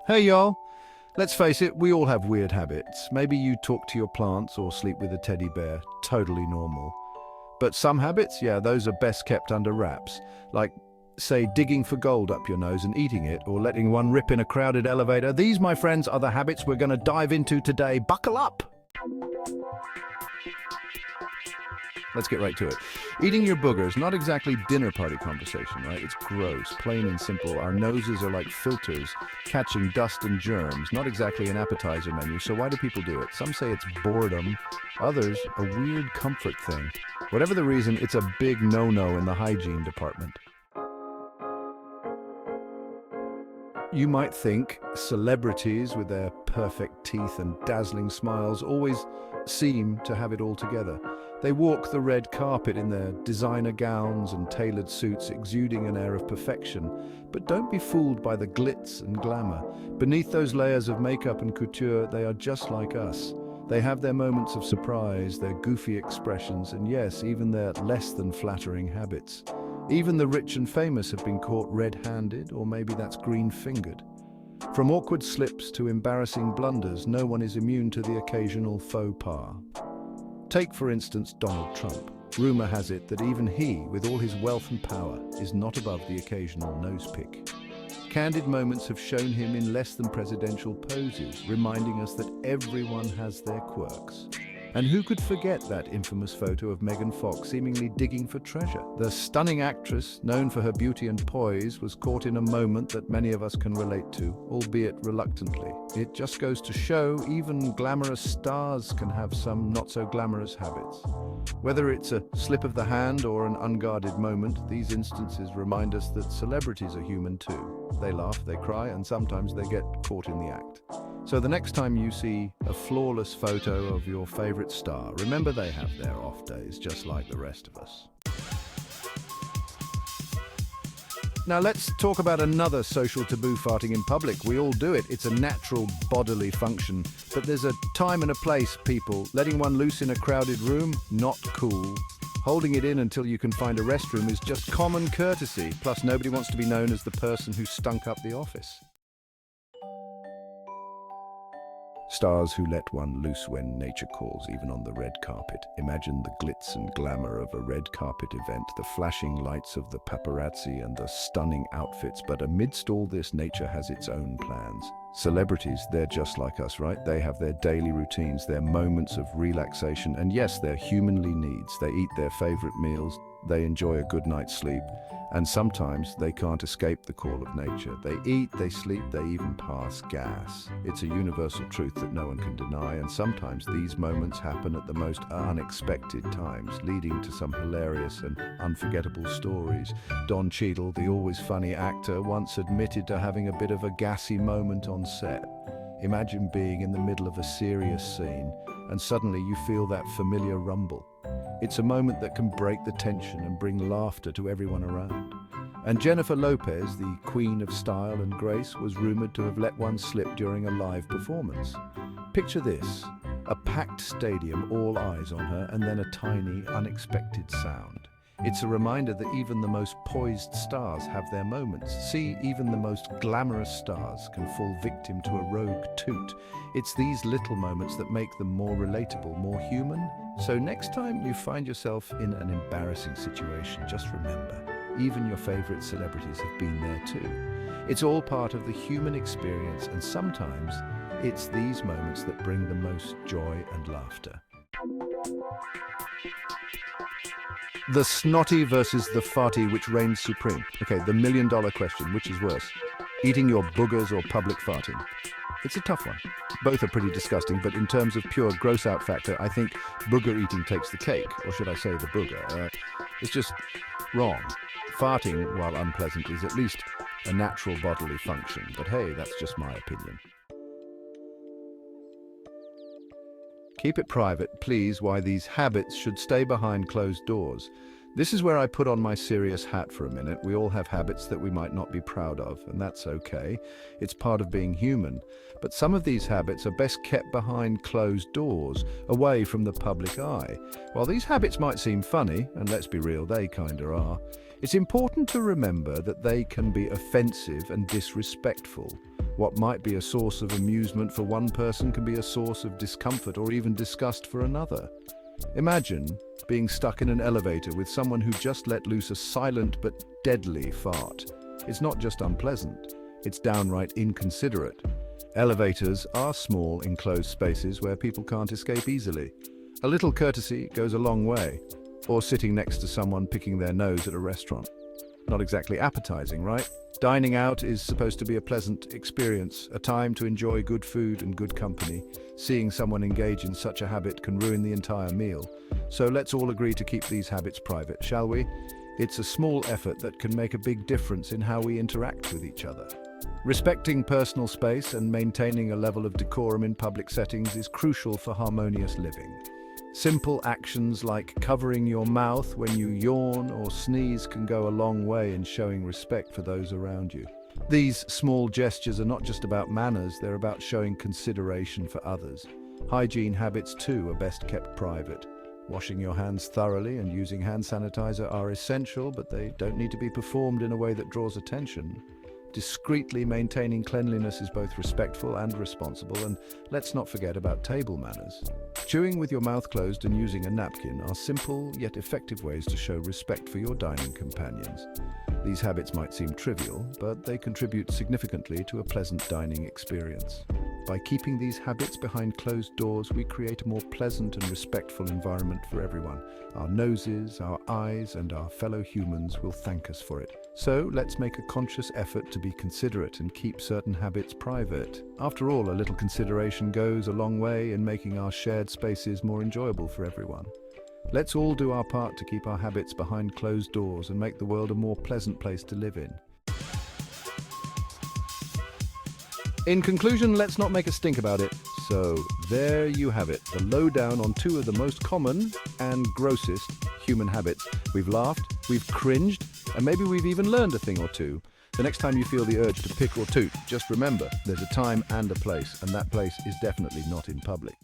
Hey y'all, let's face it, we all have weird habits. Maybe you talk to your plants or sleep with a teddy bear, totally normal. But some habits, yeah, those are best kept under wraps. Like, say, digging for gold up your nose and eating it, or letting one rip in a crowded elevator. These, my friends, are the habits we're gonna dive into today. Buckle up! Let's get right to it. Eating your boogers, not exactly dinner party conversation, right? It's gross, plain and simple. Our noses are like filters, catching dust and germs, not exactly an appetizer menu. So why do people do it? Some say it's boredom, others a weird comfort thing. Whatever the reason, it's a big no-no in the hygiene department. You might think celebrities with their perfect teeth and dazzling smiles always seem to have it all together. They walk the red carpet in their designer gowns and tailored suits, exuding an air of perfection. But don't be fooled by the glitz and glamour. Beneath those layers of makeup and couture, they are just like us. They have their moments of surprise, their goofy expressions, and yes, even their less than flattering habits. Even the rich and famous have been caught red-handed, or maybe that's green-fingered. From awkward slips to embarrassing blunders, no one is immune to the occasional faux pas. Take, for instance, Donald Trump. Rumor has it that even he, with all his wealth and power, is not above the occasional nose pick. Candid moments have shown him in less than presidential poses, reminding us that everyone has their quirks. And who could forget that infamous photo of Megan Fox seemingly digging for treasure? The stunning actress, known for her beauty and poise, was caught in a moment that many of us can relate to, albeit reluctantly. It just goes to show even glamorous stars can have some not-so-glamorous habits. Whether it's a slip of the hand or an unguarded moment, these instances remind us that celebrities are human too. They laugh, they cry, and sometimes they get caught in the act. So the next time you see a flawless photo of your favorite star, remember they have their off days, just like the rest of us. Now let's talk about another social taboo: farting in public. We all do it. It's a natural bodily function. But there's a time and a place, people. Letting one loose in a crowded room, not cool. Holding it in until you can find a restroom is just common courtesy. Plus, nobody wants to be known as the person who stunk up the office. Stars who let one loose when nature calls, even on the red carpet. Imagine the glitz and glamour of a red carpet event, the flashing lights of the paparazzi and the stunning outfits. But amidst all this, nature has its own plans. Celebrities, they're just like us, right? They have their daily routines, their moments of relaxation, and yes, their humanly needs. They eat their favorite meals, they enjoy a good night's sleep, and sometimes they can't escape the call of nature. They eat, they sleep, they even pass gas. It's a universal truth that no one can deny, and sometimes these moments happen at the most unexpected times, leading to some hilarious and unforgettable stories. Don Cheadle, the always funny actor, once admitted to having a bit of a gassy moment on set. Imagine being in the middle of a serious scene, and suddenly you feel that familiar rumble. It's a moment that can break the tension and bring laughter to everyone around. And Jennifer Lopez, the queen of style and grace, was rumored to have let one slip during a live performance. Picture this: a packed stadium, all eyes on her, and then a tiny, unexpected sound. It's a reminder that even the most poised stars have their moments. See, even the most glamorous stars can fall victim to a rogue toot. It's these little moments that make them more relatable, more human. So next time you find yourself in an embarrassing situation, just remember, even your favorite celebrities have been there too. It's all part of the human experience, and sometimes it's these moments that bring the most joy and laughter. The snotty versus the farty, which reigns supreme? Okay, the million-dollar question: which is worse, eating your boogers or public farting? It's a tough one. Both are pretty disgusting, but in terms of pure gross-out factor, I think booger eating takes the cake, or should I say the booger. It's just wrong. Farting, while unpleasant, is at least a natural bodily function, but hey, that's just my opinion. Keep it private, please, why these habits should stay behind closed doors. This is where I put on my serious hat for a minute. We all have habits that we might not be proud of, and that's okay. It's part of being human. But some of these habits are best kept behind closed doors, away from the public eye. While these habits might seem funny, and let's be real, they kinda are, it's important to remember that they can be offensive and disrespectful. What might be a source of amusement for one person can be a source of discomfort or even disgust for another. Imagine being stuck in an elevator with someone who just let loose a silent but deadly fart. It's not just unpleasant, it's downright inconsiderate. Elevators are small, enclosed spaces where people can't escape easily. A little courtesy goes a long way. Or sitting next to someone picking their nose at a restaurant. Not exactly appetizing, right? Dining out is supposed to be a pleasant experience, a time to enjoy good food and good company. Seeing someone engage in such a habit can ruin the entire meal. So let's all agree to keep these habits private, shall we? It's a small effort that can make a big difference in how we interact with each other. Respecting personal space and maintaining a level of decorum in public settings is crucial for harmonious living. Simple actions like covering your mouth when you yawn or sneeze can go a long way in showing respect for those around you. These small gestures are not just about manners, they're about showing consideration for others. Hygiene habits too are best kept private. Washing your hands thoroughly and using hand sanitizer are essential, but they don't need to be performed in a way that draws attention. Discreetly maintaining cleanliness is both respectful and responsible, and let's not forget about table manners. Chewing with your mouth closed and using a napkin are simple yet effective ways to show respect for your dining companions. These habits might seem trivial, but they contribute significantly to a pleasant dining experience. By keeping these habits behind closed doors, we create a more pleasant and respectful environment for everyone. Our noses, our eyes, and our fellow humans will thank us for it. So let's make a conscious effort to be considerate and keep certain habits private. After all, a little consideration goes a long way in making our shared spaces more enjoyable for everyone. Let's all do our part to keep our habits behind closed doors and make the world a more pleasant place to live in. In conclusion, let's not make a stink about it. So there you have it, the lowdown on two of the most common and grossest human habits. We've laughed, we've cringed, and maybe we've even learned a thing or two. The next time you feel the urge to pick or toot, just remember, there's a time and a place, and that place is definitely not in public.